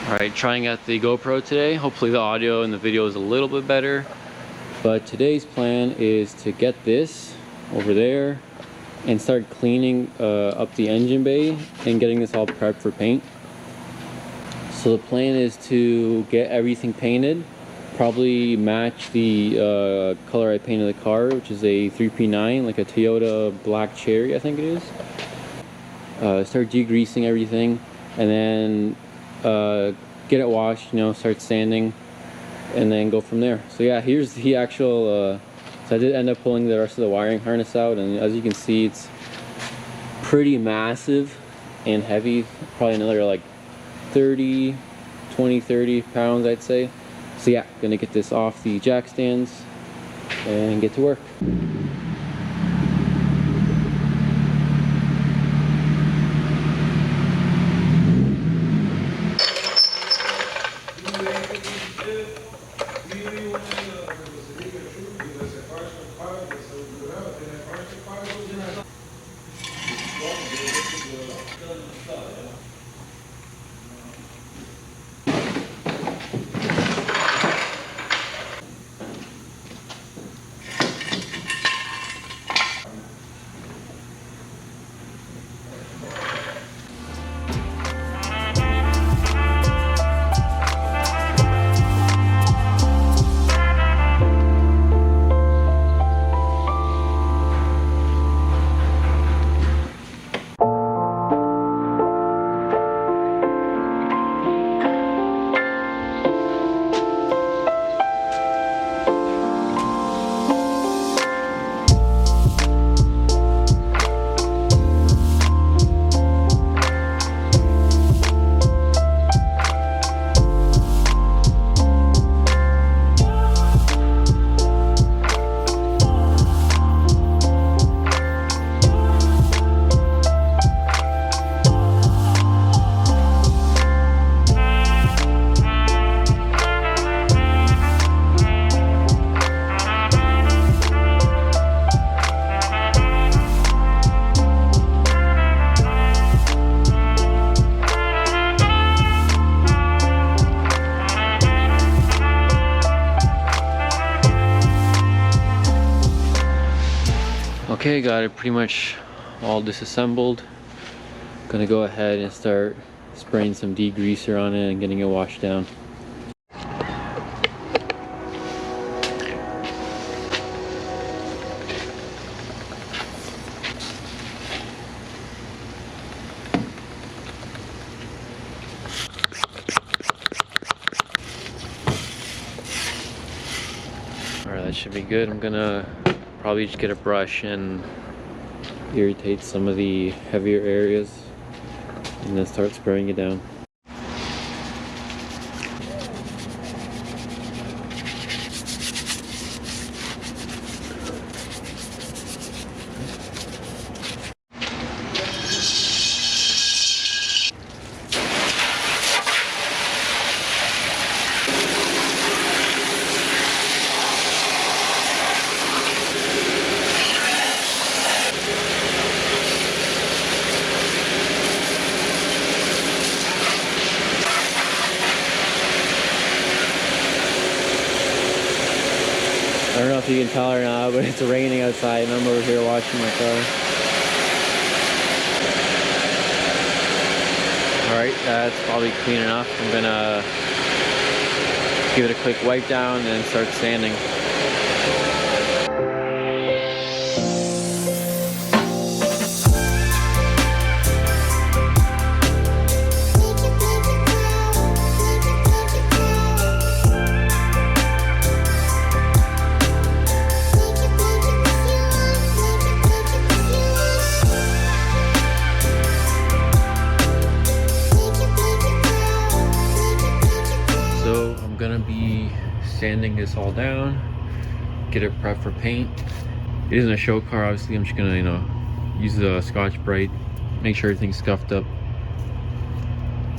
Alright, trying out the GoPro today. Hopefully the audio and the video is a little bit better. But today's plan is to get this over there and start cleaning up the engine bay and getting this all prepped for paint. So the plan is to get everything painted, probably match the color I painted the car, which is a 3P9, like a Toyota Black Cherry, I think it is. Start degreasing everything, and then get it washed, you know, start sanding, and then go from there. So yeah, here's the actual so I did end up pulling the rest of the wiring harness out, and as you can see, it's pretty massive and heavy, probably another like 30 pounds, I'd say. So yeah, gonna get this off the jack stands and get to work. Okay, got it pretty much all disassembled. Gonna go ahead and start spraying some degreaser on it and getting it washed down. Alright, that should be good. I'm gonna probably just get a brush and irritate some of the heavier areas and then start spraying it down. I don't know if you can tell or not, but it's raining outside and I'm over here washing my car. Alright, that's probably clean enough. I'm gonna give it a quick wipe down and start sanding. Gonna be sanding this all down, get it prepped for paint. It isn't a show car, obviously. I'm just gonna, you know, use the Scotch-Brite, make sure everything's scuffed up,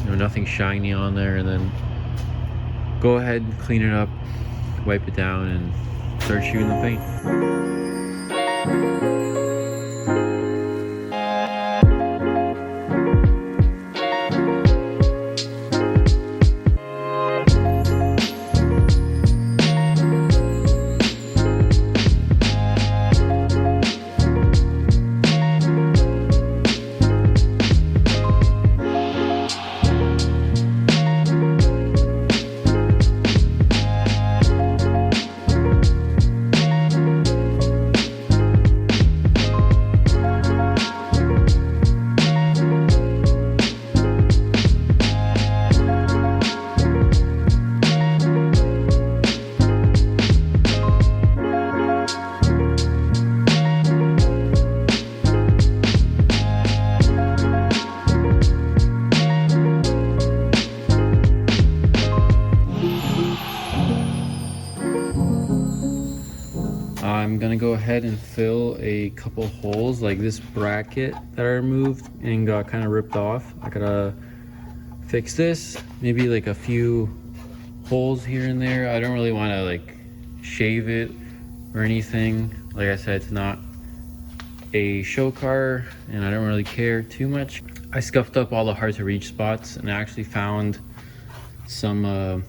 you know, nothing shiny on there, and then go ahead and clean it up, wipe it down, and start shooting the paint. go ahead and fill a couple holes, like this bracket that I removed and got kind of ripped off. I gotta fix this, maybe like a few holes here and there. I don't really want to like shave it or anything. Like I said, it's not a show car and I don't really care too much. I scuffed up all the hard to reach spots and I actually found some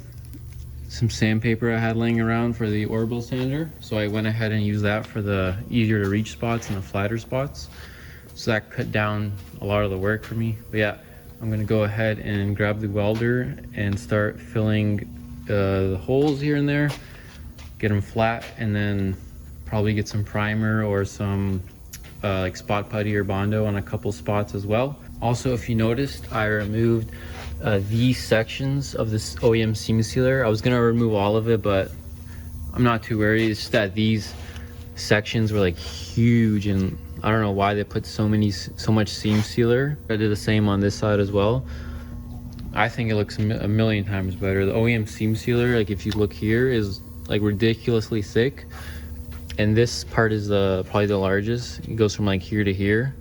sandpaper I had laying around for the orbital sander. So I went ahead and used that for the easier to reach spots and the flatter spots. So that cut down a lot of the work for me. But yeah, I'm gonna go ahead and grab the welder and start filling the holes here and there, get them flat, and then probably get some primer or some like spot putty or Bondo on a couple spots as well. Also, if you noticed, I removed these sections of this OEM seam sealer. I was gonna remove all of it, but I'm not too worried. It's just that these sections were like huge, and I don't know why they put so much seam sealer. I did the same on this side as well. I think it looks a million times better. The OEM seam sealer, like if you look here, is like ridiculously thick, and this part is probably the largest. It goes from like here to here.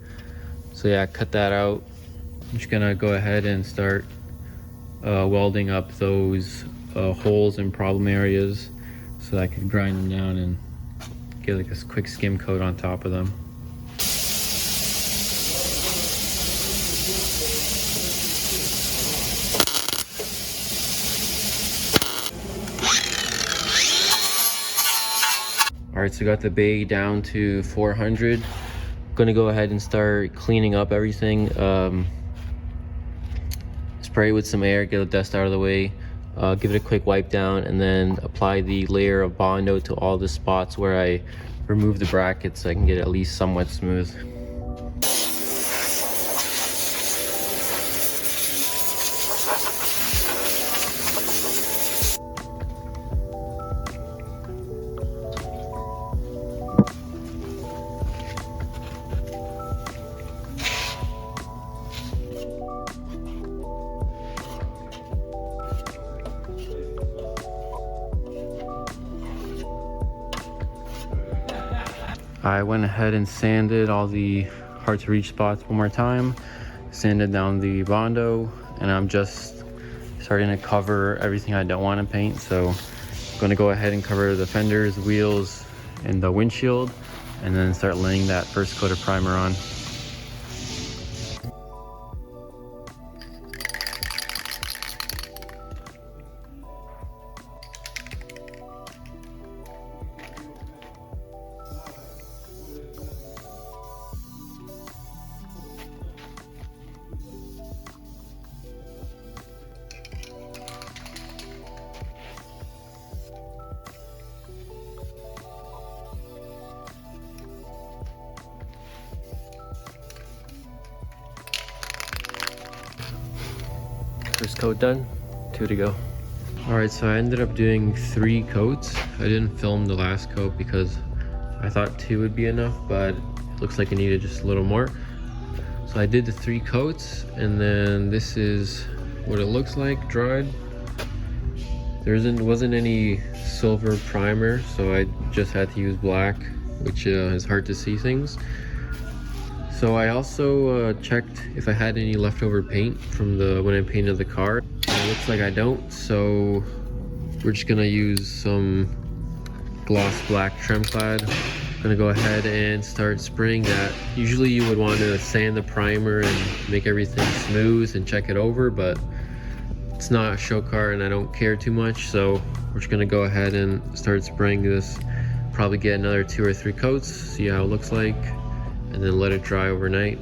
So yeah, cut that out. I'm just gonna go ahead and start welding up those holes and problem areas so that I can grind them down and get like a quick skim coat on top of them. All right, so got the bay down to 400. Gonna go ahead and start cleaning up everything. Spray with some air, get the dust out of the way, give it a quick wipe down, and then apply the layer of Bondo to all the spots where I remove the brackets so I can get it at least somewhat smooth. I went ahead and sanded all the hard to reach spots one more time, sanded down the Bondo, and I'm just starting to cover everything I don't want to paint. So I'm going to go ahead and cover the fenders, wheels, and the windshield, and then start laying that first coat of primer on. First coat done, 2 to go. All right, so I ended up doing 3 coats. I didn't film the last coat because I thought 2 would be enough, but it looks like I needed just a little more. So I did the 3 coats, and then this is what it looks like dried. There wasn't any silver primer, so I just had to use black, which is hard to see things. So I also checked if I had any leftover paint from when I painted the car. It looks like I don't, so we're just gonna use some gloss black trim clad. I'm gonna go ahead and start spraying that. Usually you would want to sand the primer and make everything smooth and check it over, but it's not a show car and I don't care too much, so we're just gonna go ahead and start spraying this. Probably get another 2 or 3 coats, see how it looks like, and then let it dry overnight.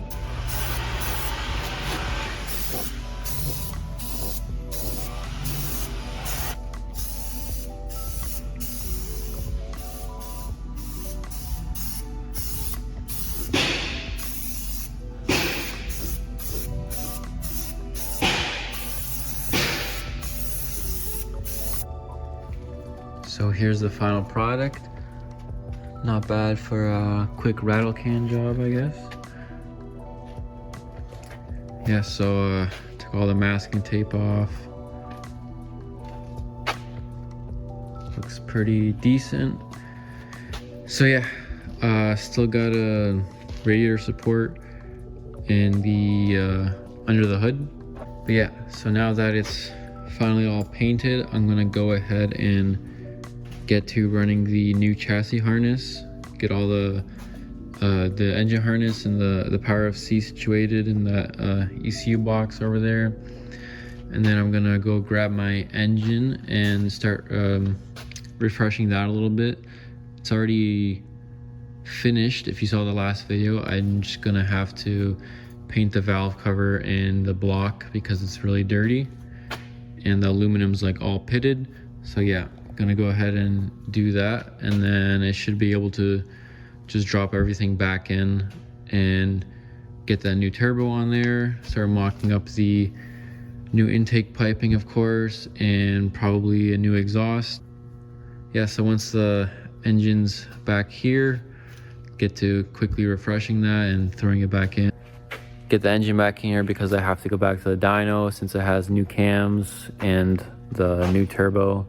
So here's the final product. Not bad for a quick rattle can job, I guess. Yeah, so took all the masking tape off. Looks pretty decent. So yeah, Still got a radiator support in the under the hood. But yeah, so now that it's finally all painted, I'm gonna go ahead and get to running the new chassis harness, get all the engine harness and the power FC situated in that ECU box over there. And then I'm gonna go grab my engine and start refreshing that a little bit. It's already finished. If you saw the last video, I'm just gonna have to paint the valve cover and the block because it's really dirty and the aluminum's like all pitted. So yeah, gonna go ahead and do that, and then I should be able to just drop everything back in and get that new turbo on there, start mocking up the new intake piping, of course, and probably a new exhaust. Yeah, so once the engine's back here, get to quickly refreshing that and throwing it back in. Get the engine back in here because I have to go back to the dyno since it has new cams and the new turbo.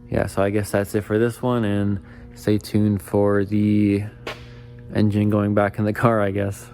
Yeah, so I guess that's it for this one, and stay tuned for the engine going back in the car, I guess.